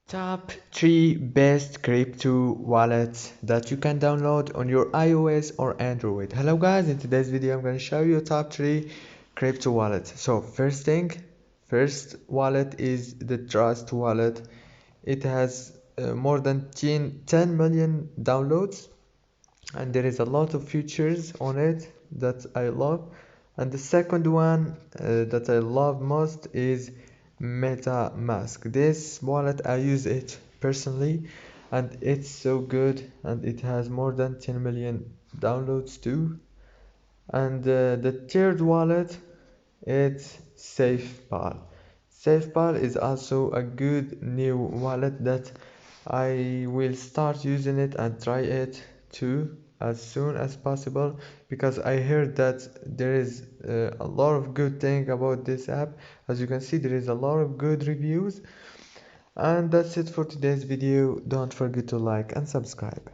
Top 3 best crypto wallets that you can download on your iOS or Android. Hello guys, in today's video I'm going to show you top 3 crypto wallets. So first wallet is the Trust wallet. It has more than 10 million downloads and there is a lot of features on it that I love. And the second one that I love most is MetaMask. This wallet I use it personally and it's so good and it has more than 10 million downloads too. And the third wallet, it's SafePal. SafePal is also a good new wallet that I will start using it and try it too as soon as possible, because I heard that there is a lot of good thing about this app. As you can see, there is a lot of good reviews. And that's it for today's video. Don't forget to like and subscribe.